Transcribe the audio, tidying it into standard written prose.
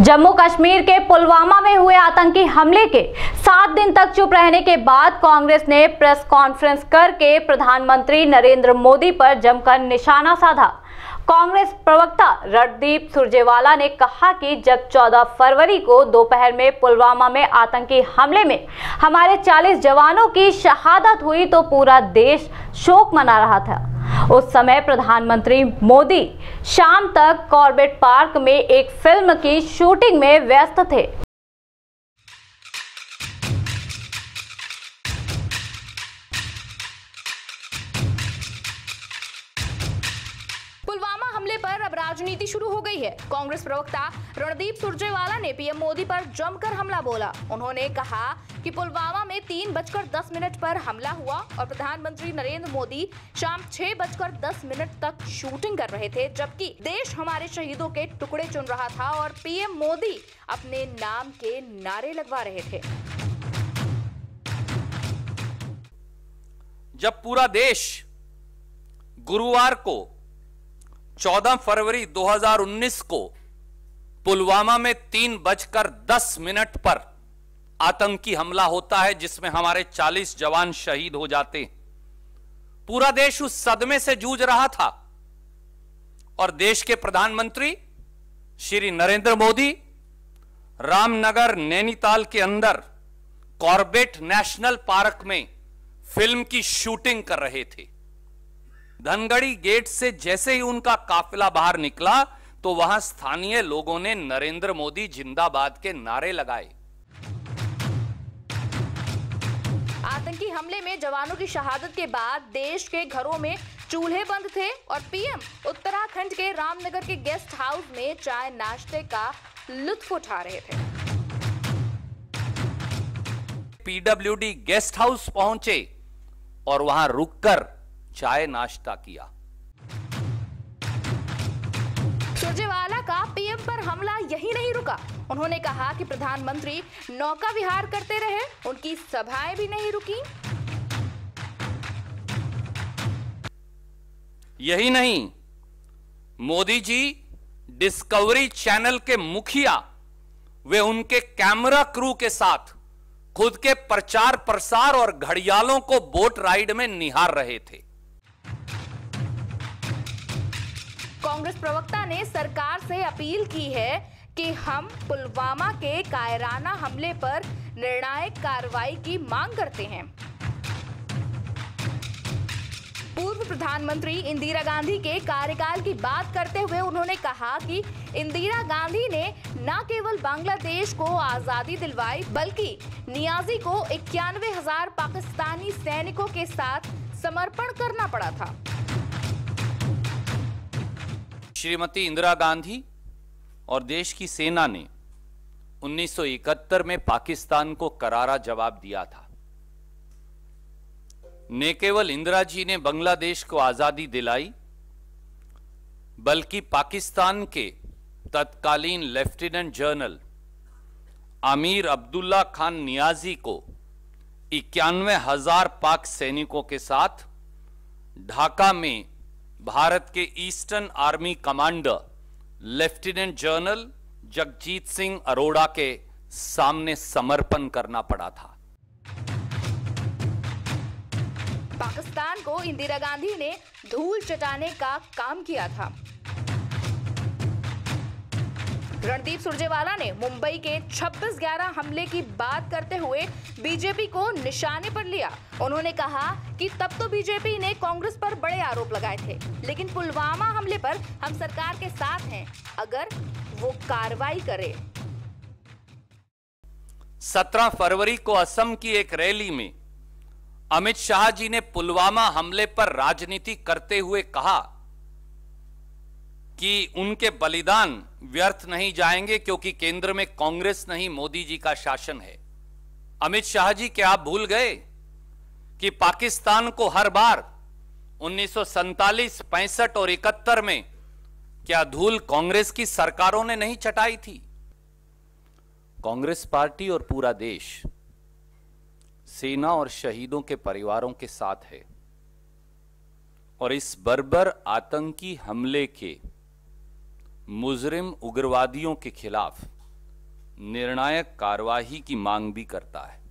जम्मू कश्मीर के पुलवामा में हुए आतंकी हमले के 7 दिन तक चुप रहने के बाद कांग्रेस ने प्रेस कॉन्फ्रेंस करके प्रधानमंत्री नरेंद्र मोदी पर जमकर निशाना साधा। कांग्रेस प्रवक्ता रणदीप सुरजेवाला ने कहा कि जब 14 फरवरी को दोपहर में पुलवामा में आतंकी हमले में हमारे 40 जवानों की शहादत हुई तो पूरा देश शोक मना रहा था। उस समय प्रधानमंत्री मोदी शाम तक कॉर्बेट पार्क में एक फिल्म की शूटिंग में व्यस्त थे। पुलवामा हमले पर अब राजनीति शुरू हो गई है। कांग्रेस प्रवक्ता रणदीप सुरजेवाला ने पीएम मोदी पर जमकर हमला बोला। उन्होंने कहा कि पुलवामा में 3:10 पर हमला हुआ और प्रधानमंत्री नरेंद्र मोदी शाम 6:10 तक शूटिंग कर रहे थे, जबकि देश हमारे शहीदों के टुकड़े चुन रहा था और पीएम मोदी अपने नाम के नारे लगवा रहे थे। जब पूरा देश गुरुवार को 14 फरवरी 2019 को पुलवामा में 3:10 पर आतंकी हमला होता है जिसमें हमारे 40 जवान शहीद हो जाते हैं, पूरा देश उस सदमे से जूझ रहा था और देश के प्रधानमंत्री श्री नरेंद्र मोदी रामनगर नैनीताल के अंदर कॉर्बेट नेशनल पार्क में फिल्म की शूटिंग कर रहे थे। धनगढ़ी गेट से जैसे ही उनका काफिला बाहर निकला तो वहां स्थानीय लोगों ने नरेंद्र मोदी जिंदाबाद के नारे लगाए। आतंकी हमले में जवानों की शहादत के बाद देश के घरों में चूल्हे बंद थे और पीएम उत्तराखंड के रामनगर के गेस्ट हाउस में चाय नाश्ते का लुत्फ उठा रहे थे। पीडब्ल्यूडी गेस्ट हाउस पहुंचे और वहां रुककर चाय नाश्ता किया। सुरजेवाला का पीएम पर हमला यही नहीं रुका। उन्होंने कहा कि प्रधानमंत्री नौका विहार करते रहे, उनकी सभाएं भी नहीं रुकी। यही नहीं, मोदी जी डिस्कवरी चैनल के मुखिया वे उनके कैमरा क्रू के साथ खुद के प्रचार प्रसार और घड़ियालों को बोट राइड में निहार रहे थे। कांग्रेस प्रवक्ता ने सरकार से अपील की है कि हम पुलवामा के कायराना हमले पर निर्णायक कार्रवाई की मांग करते हैं। पूर्व प्रधानमंत्री इंदिरा गांधी के कार्यकाल की बात करते हुए उन्होंने कहा कि इंदिरा गांधी ने न केवल बांग्लादेश को आजादी दिलवाई बल्कि नियाजी को 91,000 पाकिस्तानी सैनिकों के साथ समर्पण करना पड़ा था। श्रीमती इंदिरा गांधी और देश की सेना ने 1971 में पाकिस्तान को करारा जवाब दिया था। न केवल इंदिरा जी ने बांग्लादेश को आजादी दिलाई बल्कि पाकिस्तान के तत्कालीन lieutenant general Amir Abdullah Khan Niazi को 91,000 पाक सैनिकों के साथ ढाका में भारत के eastern army commander lieutenant general Jagjit Singh Arora के सामने समर्पण करना पड़ा था। पाकिस्तान को इंदिरा गांधी ने धूल चटाने का काम किया था। रणदीप सुरजेवाला ने मुंबई के 26/11 हमले की बात करते हुए बीजेपी को निशाने पर लिया। उन्होंने कहा कि तब तो बीजेपी ने कांग्रेस पर बड़े आरोप लगाए थे, लेकिन पुलवामा हमले पर हम सरकार के साथ हैं अगर वो कार्रवाई करे। 17 फरवरी को असम की एक रैली में अमित शाह जी ने पुलवामा हमले पर राजनीति करते हुए कहा कि उनके बलिदान व्यर्थ नहीं जाएंगे क्योंकि केंद्र में कांग्रेस नहीं मोदी जी का शासन है। अमित शाह जी क्या आप भूल गए कि पाकिस्तान को हर बार 1947, 65 और 71 में क्या धूल कांग्रेस की सरकारों ने नहीं चटाई थी? कांग्रेस पार्टी और पूरा देश सेना और शहीदों के परिवारों के साथ है और इस बर्बर आतंकी हमले के मुजरिम उग्रवादियों के खिलाफ निर्णायक कार्यवाही की मांग भी करता है।